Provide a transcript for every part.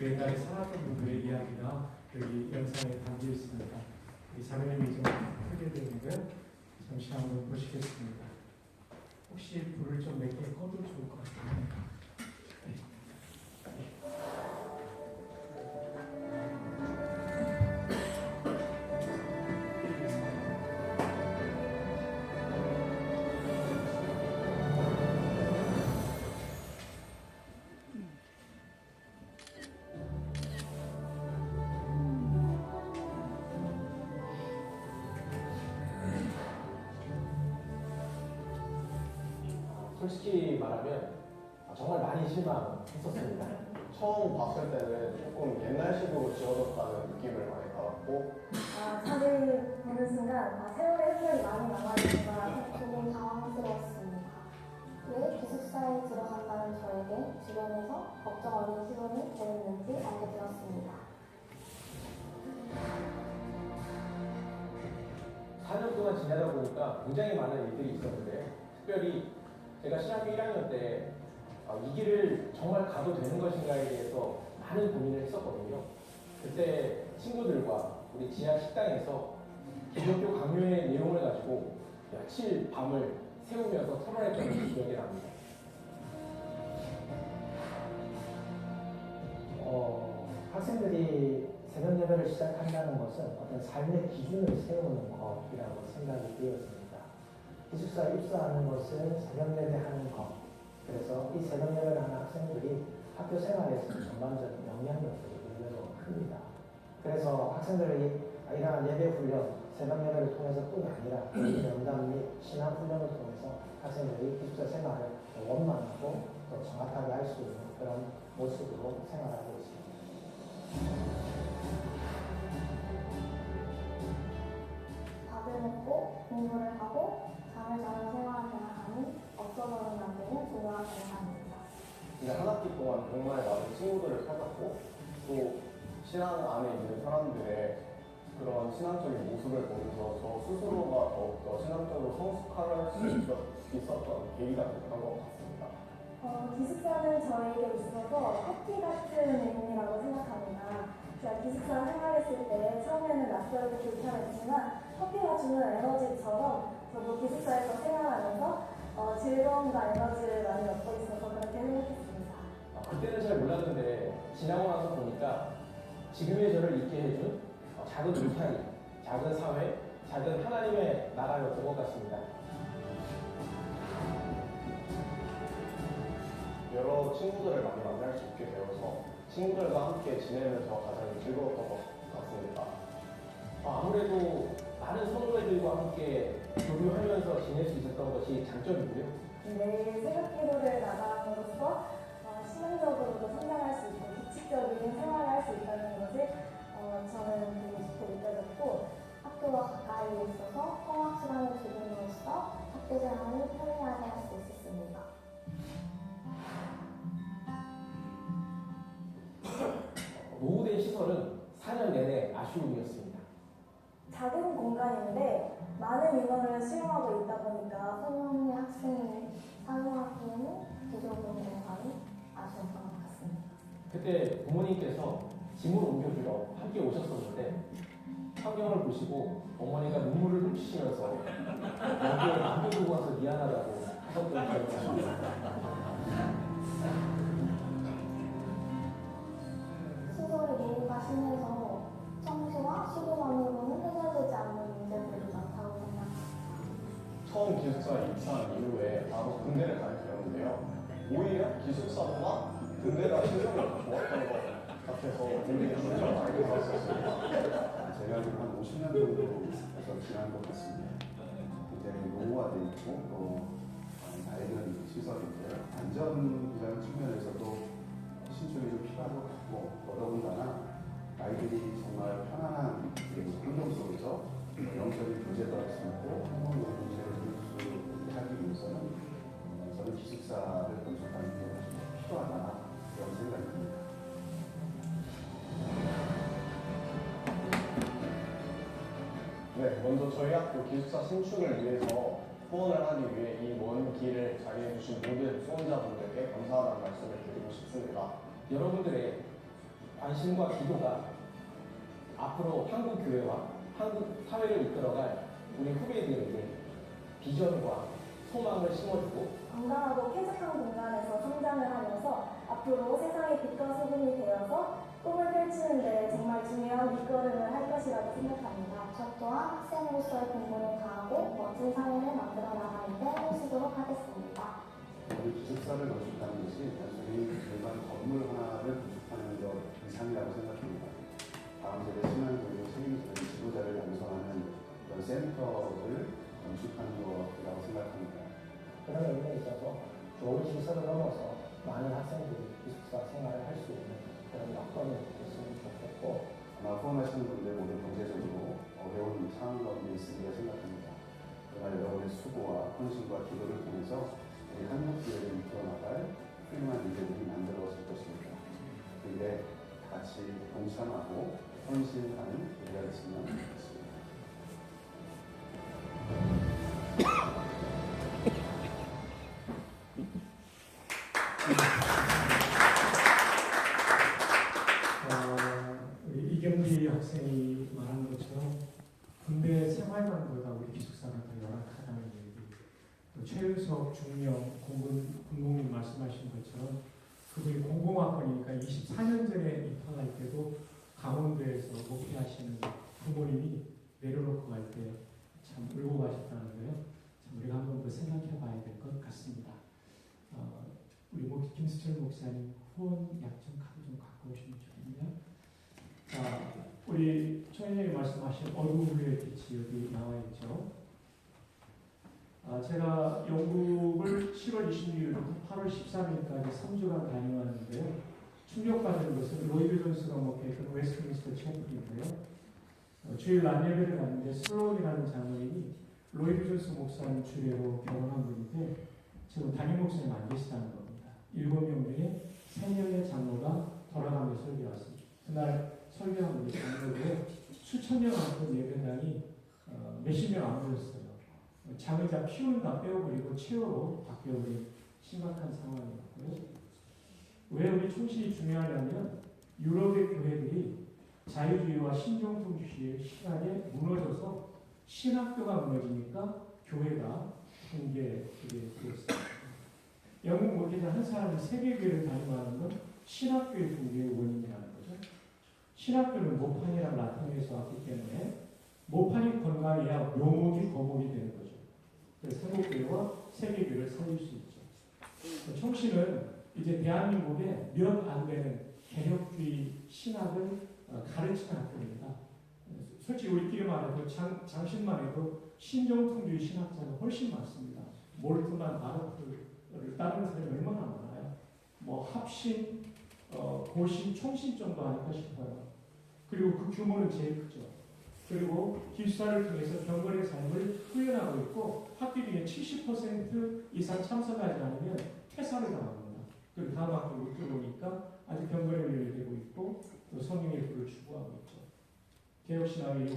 그 옛날에 살았던 분들의 이야기가 여기 영상에 담겨 있습니다. 이 자매님이 좀 크게 되는데요. 잠시 한번 보시겠습니다. 혹시 불을 좀 몇 개 꺼도 좋을 것 같아요. 솔직히 말하면 정말 많이 실망했었습니다. 처음 봤을 때는 조금 옛날식으로 지어졌다는 느낌을 많이 받았고 사진을 보는 순간 세월의 흔적이 많이 남아있지만 조금 당황스러웠습니다. 왜 기숙사에 들어간다는 저에게 주변에서 걱정 어린 시선이 보였는지 알게 되었습니다. 4년 동안 지내다 보니까 굉장히 많은 일들이 있었는데 특별히 제가 신학교 1학년 때 이 길을 정말 가도 되는 것인가에 대해서 많은 고민을 했었거든요. 그때 친구들과 우리 지하 식당에서 기독교 강요의 내용을 가지고 며칠 밤을 새우면서 토론했던 기억이 납니다. 학생들이 새벽 예배를 시작한다는 것은 어떤 삶의 기준을 세우는 것이라고 생각이 되었습니다. 기숙사에 입소하는 것은 새벽 예배하는 것. 그래서 이 새벽 예배를 하는 학생들이 학교 생활에서 전반적인 영향력이 의외로 큽니다. 그래서 학생들이 이러한 예배 훈련, 새벽 예배를 통해서뿐이 아니라 면담 및 신앙 훈련을 통해서 학생들이 기숙사 생활을 더 원만하고 더 정확하게 할 수 있는 그런 모습으로 생활하고 있습니다. 밥을 먹고 공부를 하고 잠을 자는 생활을 하니 없어서는 안 되는 중요한 공간입니다. 근데 한 학기 동안 정말 많은 친구들을 찾았고 또 신앙 안에 있는 사람들의 그런 신앙적인 모습을 보면서 저 스스로가 더욱더 신앙적으로 성숙할 수 있었던 계기가 됐던 것 같습니다. 기숙사는 저에게 있어서 커피 같은 의미라고 생각합니다. 제가 기숙사 생활했을 때 처음에는 낯설고 불편했지만 커피가 주는 에너지처럼 저도 기숙사에서 생활하면서 즐거움과 에너지를 많이 얻고 있어서 그렇게 생각했습니다. 그때는 잘 몰랐는데 지나고 나서 보니까 지금의 저를 있게 해준 작은 울타리, 작은 사회, 작은 하나님의 나라였던 것 같습니다. 여러 친구들을 많이 만날 수 있게 되어서 친구들과 함께 지내면서 가장 즐거웠던 것 같습니다. 아무래도 많은 성도들과 함께 교류하면서 지낼 수 있었던 것이 장점이고요. 매일 새벽 기도를 나감으로써 신앙적으로도 성장할 수 있고 규칙적인 생활을 할 수 있다는 것을 저는 되게 좋게 느껴졌고 학교와 가까이 있어서 통학 시간을 줄임으로써 학교 생활을 편리하게 할 수 있었습니다. 노후된 시설은 4년 내내 아쉬움이었습니다. 작은 공간인데 많은 인원을 수용하고 있다 보니까 소년의 학생이 사용하기에는 부족한 공간이 아쉬웠던 것 같습니다. 그때 부모님께서 짐을 옮겨주러 함께 오셨었는데 환경을 보시고 어머니가 눈물을 훔치시면서 여기에 남겨두고 와서 미안하다고 하셨던 기억이 납니다. 시설의 노후가 심해서 청소와 수도만으로는 해결되지 않는 문제들이 많다고 생각합니다. 처음 기숙사에 입사한 이후에 바로 군대를 가게 되었는데요. 오히려 기숙사보다 군대가 실력이 더 좋았던 것 같아서 굉장히 좋은 많이 받았었습니다. 제가 지금 한 50년 정도 지난 것 같습니다. 굉장히 노후화되어 있고 또 낡은 시설인데요. 안전이라는 측면에서도 신축이 좀 필요한 것 같고 더더군다나 아이들이 정말 편안한 환경 속에서 영적인 교제도 할 수 있고 행복한 교제를 누릴 수 하기 위해서는 저는 기숙사를 건축하는 게 훨씬 필요하다 그런 생각이 듭니다. 네, 먼저 저희 학교 기숙사 신축을 위해서 후원을 하기 위해 이 먼 길을 자리해주신 모든 후원자분들께 감사하다는 말씀을 드리고 싶습니다. 여러분들의 관심과 기도가 앞으로 한국 교회와 한국 사회를 이끌어갈 우리 후배들에게 비전과 소망을 심어주고 건강하고 쾌적한 공간에서 성장을 하면서 앞으로 세상의 빛과 소금이 되어서 꿈을 펼치는 데 정말 중요한 밑거름을 할 것이라고 생각합니다. 저 또한 학생으로서의 공부를 다하고 멋진 사회를 만들어 나가는 데 힘쓰도록 하겠습니다. 우리 기숙사를 건축하는 것이 단순히 일반 건물 하나를 건축하는 것 이상이라고 생각합니다. 다음 세대 신앙교육 책임지는 지도자를 양성하는 그런 센터를 건축하는 것이라고 생각합니다. 그런 의미에 있어서 좋은 시설을 넘어서 많은 학생들이 기숙사 생활을 할 수 있는 그런 여건이 됐으면 좋겠고 아마 후원하시는 분들 모두 경제적으로 어려운 상황 가운데 있으리라 생각합니다. 그러나 여러분의 수고와 헌신과 기도를 통해서 우리 한국교회를 이끌어 나갈 훌륭한 인재들이 만들어질 것입니다. 그런데 다 같이 동참하고 헌신하는 우리가 됐으면 좋겠습니다. 우리 이경리 학생이 말한 것처럼 군대 생활관보다 우리 기숙사가 더 열악하다는 얘기, 또 최윤석 중령 공공님 말씀하신 것처럼 그분이 공공학번이니까 24년 전에 입학할 때도 강원도에서 목회하시는 부모님이 내려놓고 갈 때 참 울고 가셨다는 거예요. 참 우리가 한 번 더 생각해 봐야 될 것 같습니다. 우리 김수철 목사님 후원 약정 카드 좀 갖고 오시면 좋겠네요. 자, 우리 초연님이 말씀하신 어둠의 빛이 여기 나와 있죠. 제가 영국을 7월 26일부터 8월 13일까지 3주간 다녀왔는데요. 충격받은 것은 로이드 존스가 목회했던 웨스트민스터 채플인데요. 주일 낮 예배를 갔는데 슬로운이라는 장로님이 로이드 존스 목사님 주례로 결혼한 분인데 지금 담임 목사님 안 계시다는 겁니다. 7명 중에 3명의 장로가 돌아가며 설교했습니다. 그날 설교한 우리 장로들의 수천 명 앉은 예배당이 몇십 명 안 모였어요. 장의자 피우는 다 빼어버리고 체어로 바뀌어버린 심각한 상황이었고요. 왜 우리 총신이 중요하냐면 유럽의 교회들이 자유주의와 신종통주의의 시간에 무너져서 신학교가 무너지니까 교회가 붕괴되었습니다. 영국 목회자 한 사람이 세계교회를 다니는 건 신학교의 붕괴의 원인이라는 거죠. 신학교는 모판이란 라틴어에서 왔기 때문에 모판이 건강해야 묘목이 거목이 되는 거죠. 그래서 한국교회와 세계교회를 살릴 수 있죠. 총신은 이제 대한민국에 몇 안 되는 개혁주의 신학을 가르치는 학교입니다. 솔직히 우리끼리 말해도 장신만 해도 신정통주의 신학자가 훨씬 많습니다. 몰트만 바르크를 따르는 사람이 얼마나 많아요. 뭐 합신, 고신, 총신 정도 아닐까 싶어요. 그리고 그 규모는 제일 크죠. 그리고 기숙사를 통해서 경건의 삶을 훈련하고 있고 학교 중에 70% 이상 참석하지 않으면 퇴사를 당합니다. 그리고 다음 학교 못 들어오니까 아주 경건의 훈련이 되고 있고 또 성령의 불을 추구하고 있죠. 개혁신학의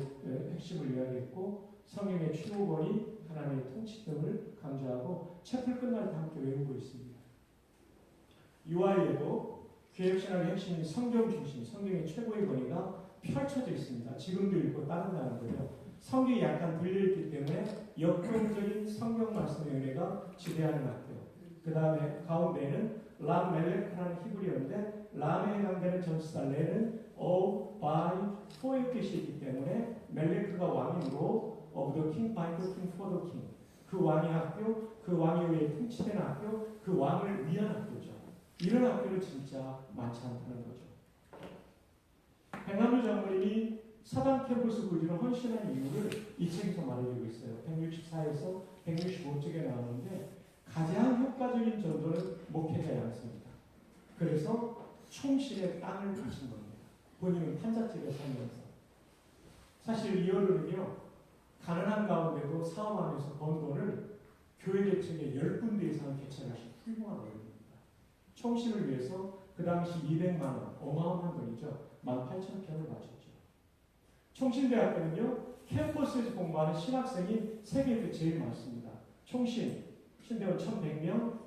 핵심을 이야기했고 성령의 추구권이 하나님의 통치 등을 강조하고 채플 끝날 때 함께 외우고 있습니다. UI에도 개혁신학의 핵심인 성경 중심, 성경의 최고의 권위가 펼쳐져 있습니다. 지금도 읽고 따른다는 거예요. 성경이 약간 들려있기 때문에 역동적인 성경 말씀의 은혜가 지배하는 학교. 그 다음에 가운데는 람 멜레크라는 히브리어인데 람에 해당되는 전치사 레는 by, for의 뜻이 있기 때문에 멜레크가 왕이므로 of the king, by the king, for the king. 그 왕의 학교, 그 왕에 의해 통치되는 학교, 그 왕을 위한 학교죠. 이런 학교는 진짜 많지 않다는 거죠. 백남주 장로님이 사당 캠퍼스 구조를 헌신한 이유를 이 책에서 말해주고 있어요. 164에서 165쪽에 나오는데 가장 효과적인 전도는 목회자 양성입니다. 그래서 총신의 땅을 가진 겁니다. 본인은 판잣집에 살면서. 사실 리얼로는요, 가난한 가운데도 사업하면서 번 돈을 교회 개척에 10군데 이상 개척하신 훌륭한 어른입니다. 총신을 위해서 그 당시 200만 원, 어마어마한 돈이죠. 18,000평을 바쳤죠. 총신대학교는요, 캠퍼스에서 공부하는 신학생이 세계에서 제일 많습니다. 총신, 신대원 1,100명,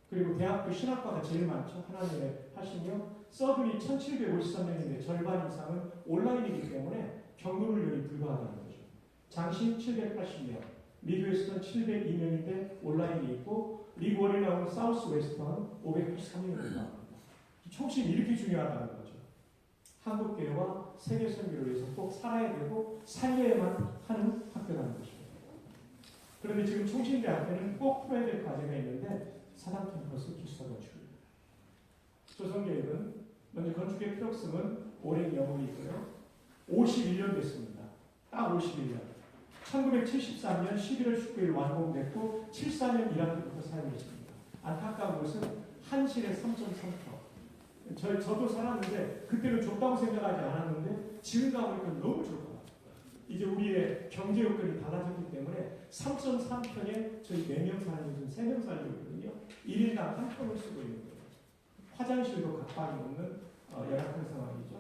그리고 대학교 신학과가 제일 많죠. 하나님의 하시며 서든이 1753년인데 절반 이상은 온라인이기 때문에 경로 훈련이 불가하다는 거죠. 장신 780명, 미드웨스턴 702명인데 온라인이 있고 리그 원에 나오는 사우스 웨스턴 593명입니다. 총신이 이렇게 중요하다는 거죠. 한국계와 세계 선교를 위해서 꼭 살아야 되고 살려야만 하는 학교라는 것입니다. 그런데 지금 총신대학교는 꼭 풀어야 될 과제가 있는데 사당 캠퍼스 기숙사 건축입니다. 조선계획은 먼저 건축의 필요성은 오랜 영혼이 있고요. 51년 됐습니다. 딱 51년. 1973년 11월 19일 완공됐고 74년 1학기부터 사용했습니다. 안타까운 것은 한실에 3.3%. 저도 살았는데 그때는 좁다고 생각하지 않았는데 지금 가보니까 너무 좁아요. 이제 우리의 경제 여건이 달라졌기 때문에 3.3평에 저희 4명 사는 요즘 3명 살고 있거든요. 1인당 1평을 쓰고 있는 거예요. 화장실도 각방이 없는 열악한 상황이죠.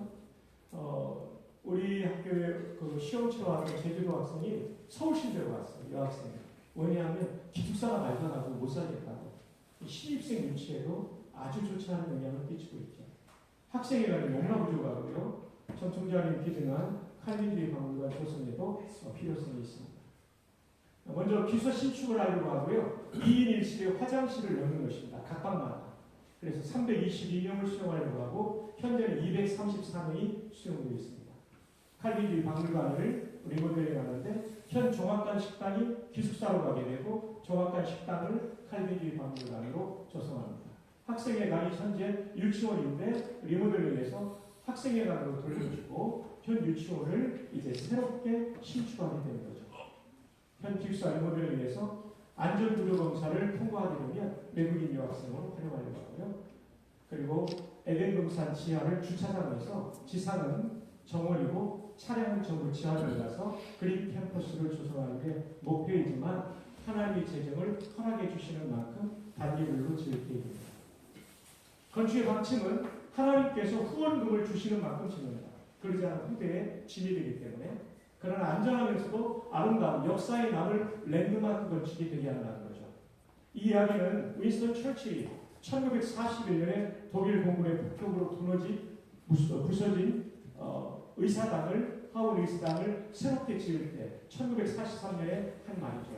우리 학교에 그 시험 치러 왔던 제주도 학생이 서울신대로 왔어요. 여학생이. 왜냐하면 기숙사가 낡아가지고 못 살겠다고. 신입생 유치에도 아주 좋지 않은 영향을 끼치고 있죠. 학생회 간의 용납부족하고요. 전 총장님 기증한 칼빈주의 박물관 조성에도 필요성이 있습니다. 먼저 기숙사 신축을 하려고 하고요. 2인 1실에 화장실을 넣는 것입니다. 각방마다. 그래서 322명을 수용하려고 하고 현재는 234명이 수용되고 있습니다. 칼빈주의 박물관을 리모델링 하는데 현 종합관 식당이 기숙사로 가게 되고 종합관 식당을 칼빈주의 박물관으로 조성합니다. 학생회관이 현재 유치원인데 리모델링해서 학생회관으로 돌려주고 현 유치원을 이제 새롭게 신축하게 되는 거죠. 현 기숙사 리모델링해서 안전구조검사를 통과하게 되면 외국인 유학생으로 활용하려고 하고요. 그리고 에덴동산 지하를 주차장에서 지상은 정원이고 차량은 전부 지하로 가서 그린 캠퍼스를 조성하는 게 목표이지만 하나님의 재정을 허락해 주시는 만큼 단계별로 지을 계획입니다. 건축의 방침은 하나님께서 후원금을 주시는 만큼 짓는다. 그러지 않으면 후대에 짐이 되기 때문에 그러나 안전하면서도 아름다운 역사에 남을 랜드마크 건축이 되게 한다는 거죠. 이 이야기는 윈스턴 처칠이 1941년에 독일 공군의 폭격으로 부서진 의사당을 하원 의사당을 새롭게 지을 때 1943년에 한 말이죠.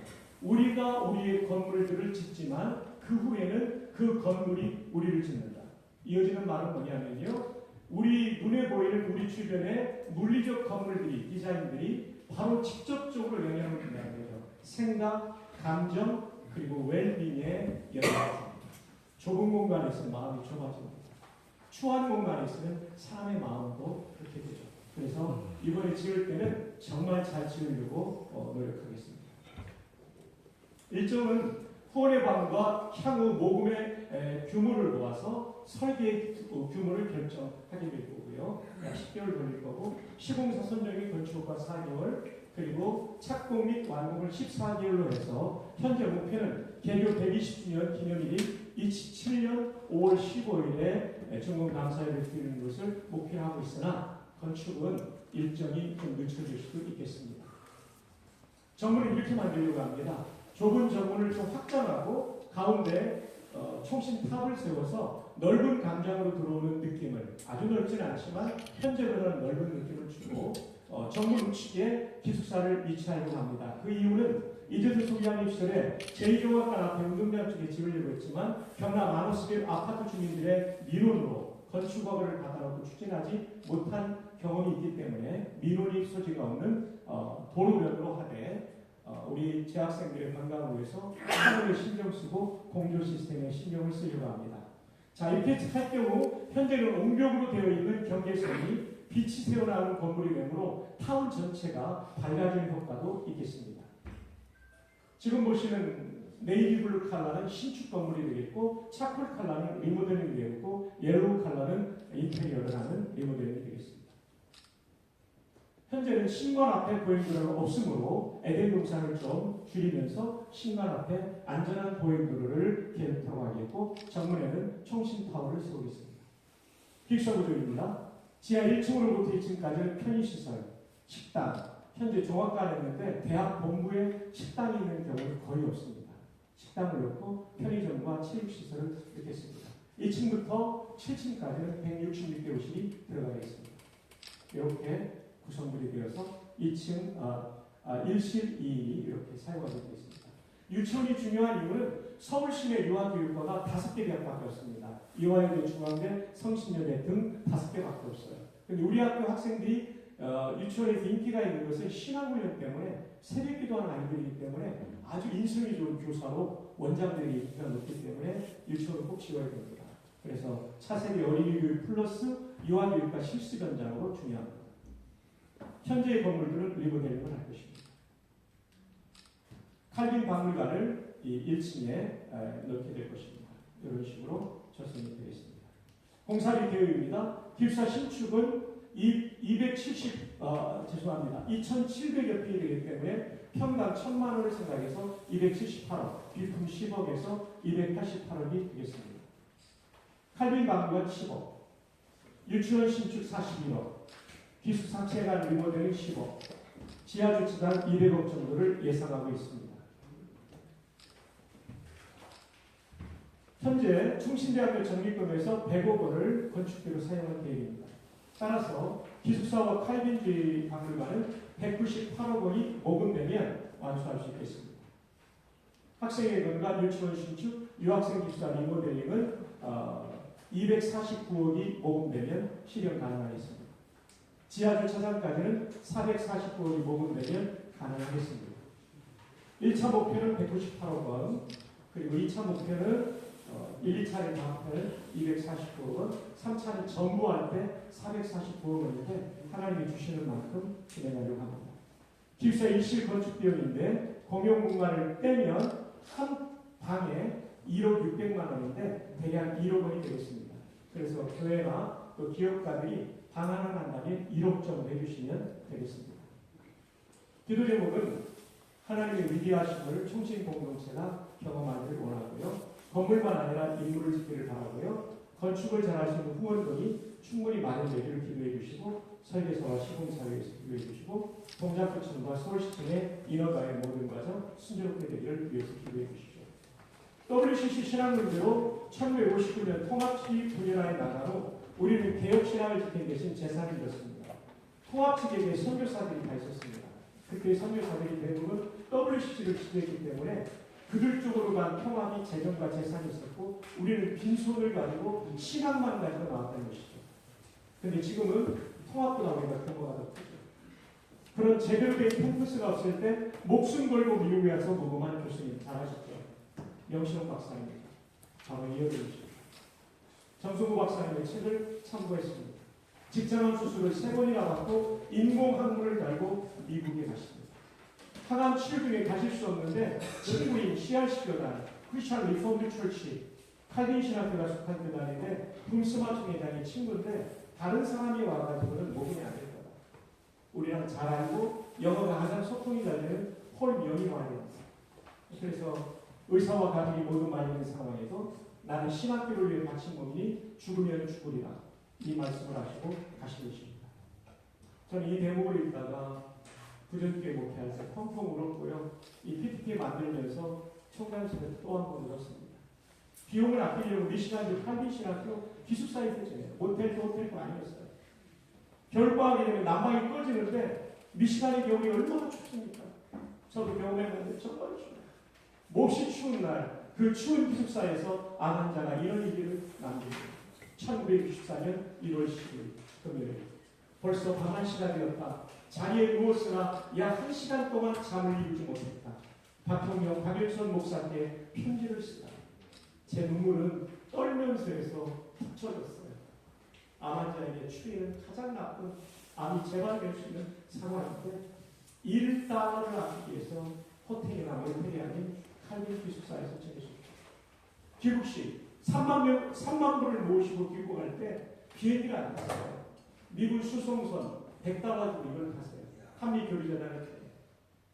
우리가 우리의 건물들을 짓지만 그 후에는 그 건물이 우리를 짓는다. 이어지는 말은 뭐냐면요. 우리 눈에 보이는 우리 주변의 물리적 건물들이 디자인들이 바로 직접적으로 영향을 준다는 거죠. 생각, 감정 그리고 웰빙에 영향을 줍니다. 좁은 공간에 있으면 마음이 좁아집니다. 추한 공간에 있으면 사람의 마음도 그렇게 되죠. 그래서 이번에 지을 때는 정말 잘 지으려고 노력하겠습니다. 일정은 후원의 방과 향후 모금의 규모를 모아서 설계의 규모를 결정하게 될 거고요. 약 10개월 걸릴 거고 시공사 선정이 건축과 4개월 그리고 착공 및 완공을 14개월로 해서 현재 목표는 개교 120주년 기념일인 2027년 5월 15일에 준공 감사회를 드리는 것을 목표하고 있으나 건축은 일정이 좀 늦춰질 수도 있겠습니다. 정문을 이렇게 만들려고 합니다. 좁은 정문을 좀 확장하고 가운데 총신탑을 세워서 넓은 광장으로 들어오는 느낌을 아주 넓지는 않지만 현재보다는 넓은 느낌을 주고 정문 우측에 기숙사를 위치하려고 합니다. 그 이유는 이재수 소장님 시절에 제2종합관 앞에 운동장 쪽에 지으려고 했지만 경남 안호스빌 아파트 주민들의 민원으로 건축허가를 받아놓고 추진하지 못한 경험이 있기 때문에 민원이 소지가 없는 도로변으로 하되 우리 재학생들의 건강을 위해서 하늘에 신경 쓰고 공조 시스템에 신경을 쓰려고 합니다. 자, 이렇게 할 경우 현재는 옹벽으로 되어 있는 경계선이 빛이 새어나오는 건물이 되므로 타운 전체가 밝아지는 효과도 있겠습니다. 지금 보시는 네이비 블루 컬러는 신축 건물이 되겠고 차콜 컬러는 리모델링이 되겠고 옐로우 컬러는 인테리어를 하는 리모델링이 되겠습니다. 현재는 신관 앞에 보행도로가 없으므로 에덴 동산을 좀 줄이면서 신관 앞에 안전한 보행도로를 계획하고 하겠고 정문에는 총신타워를 세우겠습니다. 기숙사 구조입니다. 지하 1층으로부터 2층까지는 편의시설, 식당, 현재 종합관에 있는데 대학 본부에 식당이 있는 경우는 거의 없습니다. 식당을 넣고 편의점과 체육시설을 넣겠습니다. 2층부터 7층까지는 166개 호실이 들어가 있습니다. 이렇게 구성들이 되어서 2층 1실 2인이 이렇게 사용하게 되어 있습니다. 유치원이 중요한 이유는 서울 시내 유아교육과가 5개밖에 없습니다. 이화여대, 중앙대, 성신여대 등 5개밖에 없어요. 근데 우리 학교 학생들이 유치원에서 인기가 있는 것은 신앙훈련 때문에 새벽 기도하는 아이들이기 때문에 아주 인성이 좋은 교사로 원장들이 인기가 높기 때문에 유치원을 꼭 지어야 됩니다. 그래서 차세대 어린이 교육 플러스 유아교육과 실습 현장으로 중요합니다. 현재의 건물들은 리모델링을 할 것입니다. 칼빈 박물관을 이 1층에 넣게 될 것입니다. 이런 식으로 조성이 되겠습니다. 공사비 계획입니다. 기숙사 신축은 2,700여 평이 되기 때문에 평당 1,000만 원을 생각해서 278억, 비품 10억에서 288억이 되겠습니다. 칼빈 박물관 10억, 유치원 신축 41억, 기숙사 체관 리모델링 10억, 지하주차장 200억 정도를 예상하고 있습니다. 현재 충신대학교 전기금에서 100억 원을 건축비로 사용할 계획입니다. 따라서 기숙사와 칼빈 박물관은 198억 원이 모금되면 완수할 수 있겠습니다. 학생의 건강, 유치원 신축, 유학생 기숙사 리모델링은 249억이 모금되면 실현 가능하겠습니다. 지하주차장까지는 449억이 모금되면 가능하겠습니다. 1차 목표는 198억 원, 그리고 2차 목표는 1, 2차를 다 합하면 249억 원, 3차는 전부 할 때 449억 원인데 하나님이 주시는 만큼 진행하려고 합니다. 기숙사 일실 건축 비용인데 공용 공간을 떼면 한 방에 1억 600만 원인데 대략 1억 원이 되겠습니다. 그래서 교회나 또 기업가들이 방 하나 난다면 1억 정도 해주시면 되겠습니다. 기도 제목은 하나님의 위대하심을 총신 공동체가 경험하기를 원하고요. 건물만 아니라 인물을 짓기를 바라고요. 건축을 잘하시는 후원금이 충분히 마련되기를 기도해 주시고 설계서와 시공사회에서 기도해 주시고 동작구청과 서울시청의 인허가의 모든 과정 순조롭게 되기를 위해서 기도해 주시죠. WCC 신앙문제로 1959년 통합주의 분열화에 나간 후 우리는 개혁신앙을 지킨 대신 재산을 잃었습니다. 통합측에게 선교사들이 다 있었습니다. 그때 선교사들이 대부분 WCC를 지도했기 때문에 그들 쪽으로 간 통합이 재정과 재산이 있었고 우리는 빈손을 가지고 신앙만 가지고 나왔다는 것이죠. 그런데 지금은 통합보다 우리가 규모가 더 크죠. 그런 제대로 된 캠퍼스가 없을 때 목숨 걸고 미국에 와서 모금한 교수님 잘 아시죠? 영신홍 박사입니다. 바로 이어드리십니다. 정승구 박사님의 책을 참고했습니다. 직장암 수술을 3번이나 받고 인공항문을 달고 미국에 가십니다. 항암 치료 중에 가실 수 없는데 친구인 CRC 교단, 크리스천 리폼드 철치, 칼빈 신학교가 속한 교단인데 붐스마트 회장의 친구인데 다른 사람이 와가지고는 모금이 안 될 거다. 우리랑 잘 알고 영어가 가장 소통이 잘 되는 폴 명이 와야 됩니다. 그래서 의사와 가족이 모두 많이 있는 상황에서 나는 신학교를 위해 바친 몸이니 죽으면 죽으리라. 이 말씀을 하시고 가신 것입니다. 저는 이 대목을 읽다가 부전교회 목회할 때 펑펑 울었고요. 이 PPT 만들면서 총장실에 또 한 번 울었습니다. 비용을 아끼려고 미시간주 칼빈 신학교 기숙사에 있었잖아요. 모텔도 호텔도 아니었어요. 겨울방학이 되면 난방이 꺼지는데 미시간의 겨울이 얼마나 춥습니까? 저도 경험했는데 정말 추워요. 몹시 추운 날 그 추운 기숙사에서 암환자가 이런 얘기를 남깁니다. 1964년 1월 10일 금요일 벌써 밤 1시가 되었다. 자리에 누웠으나 약 1시간 동안 잠을 이루지 못했다. 박형영, 박일선 목사께 편지를 쓰다. 제 눈물은 떨면서 해서 푹 젖었어요. 암환자에게 추위는 가장 나쁜 암이 재발될 수 있는 상황인데 $1를 아끼기 위해서 호텔이나 모텔이 아닌 칼빈 기숙사에서 지내셨죠. 귀국시 3만 불을 모으시고 귀국할 때 비행기를 안 탔어요. 미군 수송선 100달러 주고 이걸 탔어요. 한미 교류전환을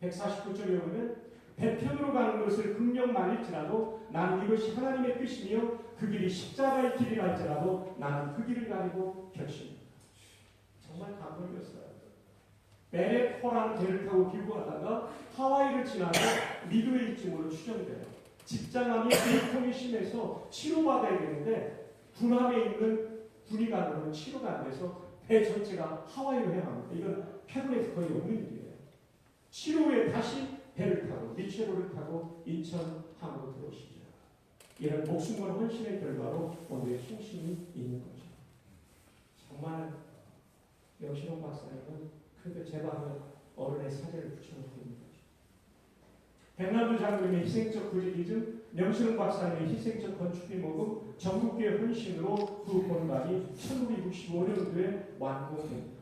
때 149쪽에 보면 배편으로 가는 것을 극명 말일지라도 나는 이것이 하나님의 뜻이며 그 길이 십자가의 길이라 할지라도 나는 그 길을 가리고 결심합니다. 정말 감동이었어요. 베레포라는 배를 타고 귀국하다가 하와이를 지나서 미드웨이쯤으로 추정돼요. 직장암이 비통이 심해서 치료받아야 되는데 군함에 있는 군의관으로는 치료가 안 돼서 배 전체가 하와이로 향합니다. 이건 패권에서 거의 없는 일이에요. 치료 후에 다시 배를 타고 리체로를 타고 인천 항으로 들어오시죠. 이런 목숨 건 헌신의 결과로 오늘의 충신이 있는 거죠. 정말 명신홍 박사님은 그래도 제발 어른의 사제를 붙여놓고 있는 거죠. 백남두 장군의 희생적 구직이즘, 명신홍 박사님의 희생적 건축비 모금, 전국교회 헌신으로 그 본관이 1965년도에 완공됩니다.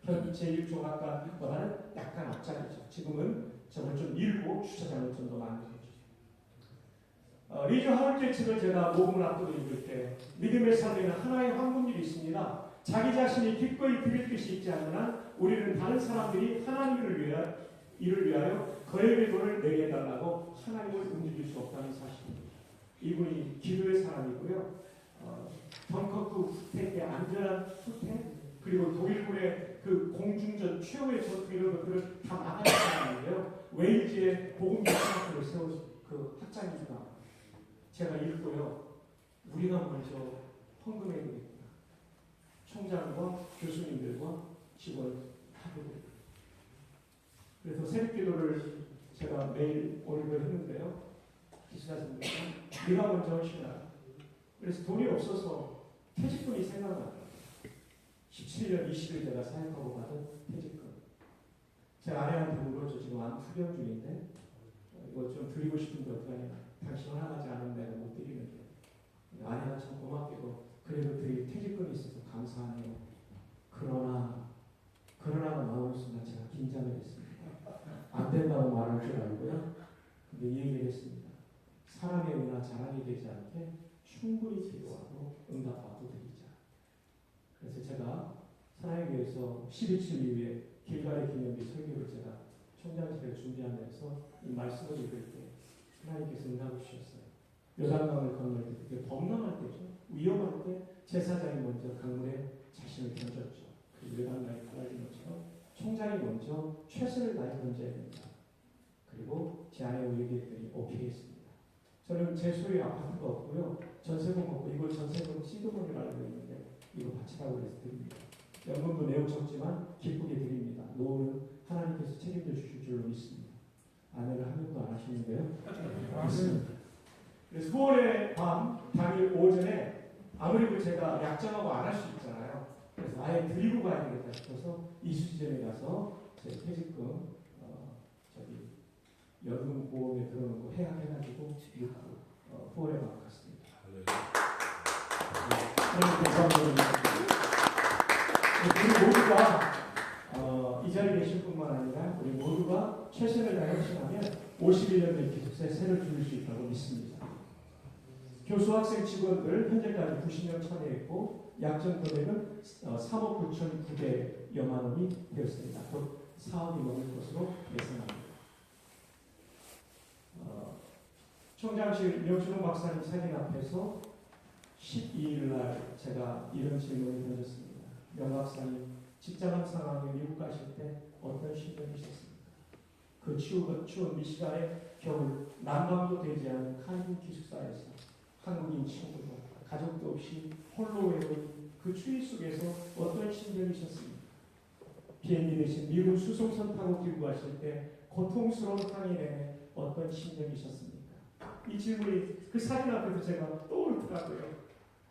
현 제1종합관보다는 약간 앞자리죠. 지금은 저걸 좀 밀고 주차장을 좀 더 만들어주죠. 리저 하울제 측을 제가 모금을 앞두고 읽을 때 믿음의 삶에는 하나의 황금률이 있습니다. 자기 자신이 기꺼이 드릴 뜻이 있지 않는 한 우리는 다른 사람들이 하나님을 이를 위하여 거액의 돈을 내게 해달라고 하나님을 움직일 수 없다는 사실입니다. 이분이 기도의 사람이고요. 덩커크 후퇴 때 안전한 후퇴 그리고 독일군의 그 공중전 최후의 전투 이런 것들을 다 막아낸 사람인데요. 웨일즈의 복음 교육학교를 세운 그 학장이기도 합니다. 제가 읽고요. 우리가 먼저 헌금해야 되겠구나. 총장과 교수님들과 직원 합의를. 그래서 새벽기도를 제가 매일 오늘도 했는데요. 기수사님들과 네가 먼저 하시라. 그래서 돈이 없어서 퇴직금이 생각나요. 17년 20일 제가 사역하고 받은 퇴직금. 제 아내한테 물어줘. 지금 투병 중인데 이거 좀 드리고 싶은데 어떡하냐. 당신 허락하지 않으면 내가 못 드리는데. 아내가 참 고맙게도 그래도 드릴 퇴직금이 있어서 감사하네요. 그러나 나오는 순간 제가 긴장을 했습니다. 안 된다고 말할 줄 알고요. 근데 이 얘기를 했습니다. 사람의 은혜나 자랑이 되지 않게 충분히 기도하고 응답받고 드리자. 그래서 제가 사랑의교회에서 12.7 이후에 길가의 기념비 설교를 제가 총장실에 준비하면서 이 말씀을 읽을 때 하나님께서 응답을 주셨어요. 요단강을 건널 때 그게 범람할 때죠. 위험할 때 제사장이 먼저 강물에 자신을 던졌죠. 그 요단강에 갈라진 것처럼 총장이 먼저 최선을 다해 던져야 됩니다. 그리고 제 아내가 얘기했더니 오케이 했습니다. 저는 제 소유의 아파트가 없고요. 전세금 없고 이걸 전세금 시드머니를 알고 있는데 이거 바치라고 해서 드립니다. 연금도 매우 적지만 기쁘게 드립니다. 노후는 하나님께서 책임져 주실 줄로 믿습니다. 아내를 한 명도 안 하시는데요. 믿습니다. 그래서 9월의 밤 당일 오전에 아무래도 제가 약정하고 안 할 수 있잖아요. 그래서 아예 드리고 가야 되겠다 싶어서 이수지점에 가서 제 퇴직금 연금 보험에 들어놓은 거 해약해가지고 9월에 밤 갔습니다. 감사합니다. 우리 모두가 이 자리에 계실 뿐만 아니라 우리 모두가 최선을 다해 헌신하면 51년의 기숙사에 새를 줄일 수 있다고 믿습니다. 교수, 학생, 직원들 현재까지 90명 참여했고 약정 금액은 3억 9,900여만 원이 되었습니다. 곧 4억이 넘을 것으로 예상합니다. 총장실 명신홍 박사님 사진 앞에서 12일 날 제가 이런 질문을 던졌습니다. 명 박사님, 직장암 상황에 미국 가실 때 어떤 심정이셨습니까? 그 추운 미시간의 겨울, 난방도 되지 않은 한국 기숙사에서 한국인 친구도 가족도 없이 홀로 외로운 그 추위 속에서 어떤 심정이셨습니까? 비행기 대신 미국 수송선 타고 길고 가실 때 고통스러운 항해 내내 어떤 심정이셨습니까? 이 질문이 그 사진 앞에서 제가 떠오르더라고요.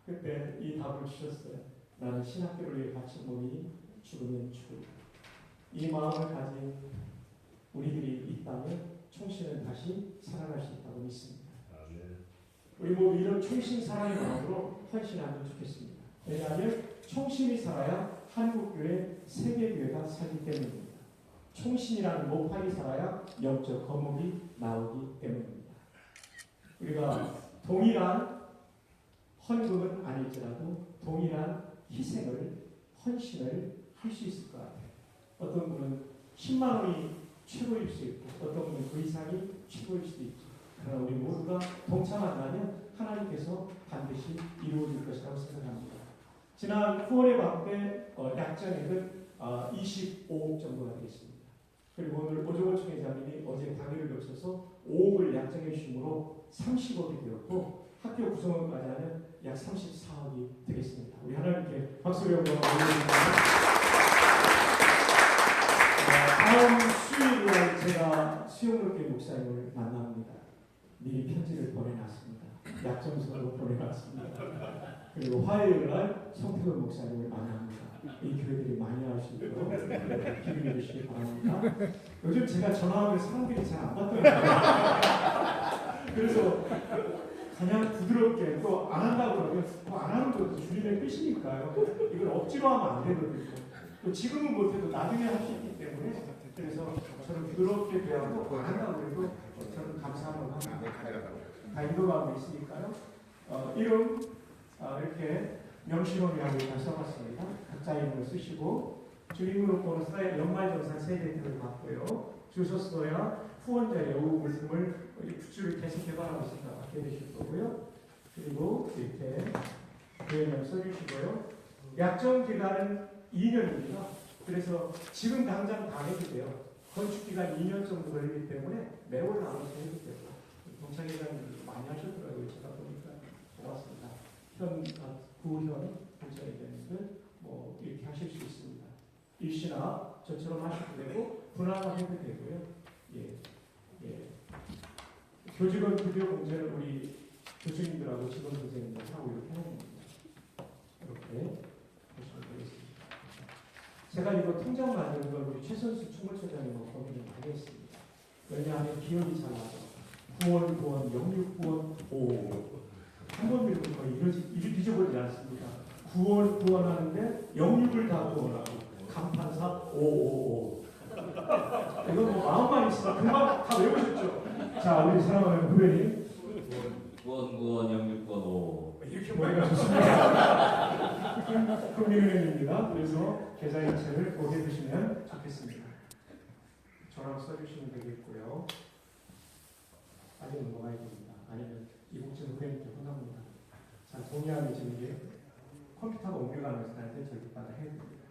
그때 이 답을 주셨어요. 나는 신학교를 위해 바친 몸이 죽으면 죽을. 이 마음을 가진 우리들이 있다면 총신은 다시 살아날 수 있다고 믿습니다. 우리 모두 이런 총신 사랑의 마음으로 헌신하면 좋겠습니다. 왜냐하면 총신이 살아야 한국교회, 세계교회가 살기 때문입니다. 총신이라는 모판이 살아야 영적 건물이 나오기 때문입니다. 우리가 동일한 헌금은 아닐지라도 동일한 희생을, 헌신을 할 수 있을 것 같아요. 어떤 분은 10만 원이 최고일 수 있고 어떤 분은 그 이상이 최고일 수도 있죠. 그러나 우리 모두가 동참한다면 하나님께서 반드시 이루어질 것이라고 생각합니다. 지난 9월의 밤 때 약정액은 25억 정도가 되겠습니다. 그리고 오늘 오종원 총회장님이 어제 당일을 거쳐서 5억을 약정해 주심으로 30억이 되었고 학교 구성원까지 하면 약 34억이 되겠습니다. 우리 하나님께 박수를 한번 올려드립니다. 다음 수요일 날 제가 수영롭게 목사님을 만납니다. 미리 편지를 보내놨습니다. 약정서도 보내놨습니다. 그리고 화요일 날 성태근 목사님을 만납니다. 이 교회들이 많이 할 수 있도록 기도해 주시기 바랍니다. 요즘 제가 전화하면 사람들이 잘 안 받더라고요. 그래서 그냥 부드럽게 또 안 한다고 그러면 또 안 하는 것도 주님의 뜻이니까요. 이걸 억지로 하면 안 되거든요. 또 지금은 못해도 나중에 할 수 있기 때문에 그래서 저는 부드럽게 대하고 안 한다고 해도 저는 감사함을 합니다. 다 인도하고 있으니까요. 이름 이렇게 명시론이라고 일단 써봤습니다. 각자 이름을 쓰시고 주님으로 보는 연말정산 세대들을 받고요. 주소 써야 후원자의 여우 말씀을 굿즈를 계속 개발하고 있습니다. 받게 되실 거고요. 그리고 이렇게 교회명 써주시고요. 약정 기간은 2년입니다. 그래서 지금 당장 다 해도 돼요. 건축 기간 2년 정도 걸리기 때문에 매월 나눠서 해도 되고 동창회장님도 많이 하셨더라고요. 제가 보니까 고맙습니다. 구현 동창회장님들 뭐 이렇게 하실 수 있습니다. 일시나 저처럼 하셔도 되고 분할만 해도 되고요. 예. 교직원 급여 공제를 우리 교수님들하고 직원 선생님들 하고 이렇게 하는 겁니다. 이렇게 보시면 되겠습니다. 제가 이거 통장 만드는 걸 우리 최선수 총괄처장님하고 고민을 많이 했습니다. 왜냐하면 기억이 잘 나죠. 구원, 영육구원, 한번 읽으면 거의 잊어버리지 않습니다. 구원하는데 영육을 다 구원하고 감탄사 555. 이건 뭐 마음만 있으면 금방 다 외우셨죠. 자, 우리 사랑하는 후배님. 구원, 영육구원 5. 이렇게 머리가 좋습니다. 금융은행입니다. 그래서 계좌이체를 보게 되시면 좋겠습니다. 저랑 써주시면 되겠고요. 빨리 넘어가야 됩니다. 아니면 이국진 후배님께 혼납니다. 자, 동의하면 지금 이게 컴퓨터가 옮겨가면서 나한테 저기 받아 해야 됩니다.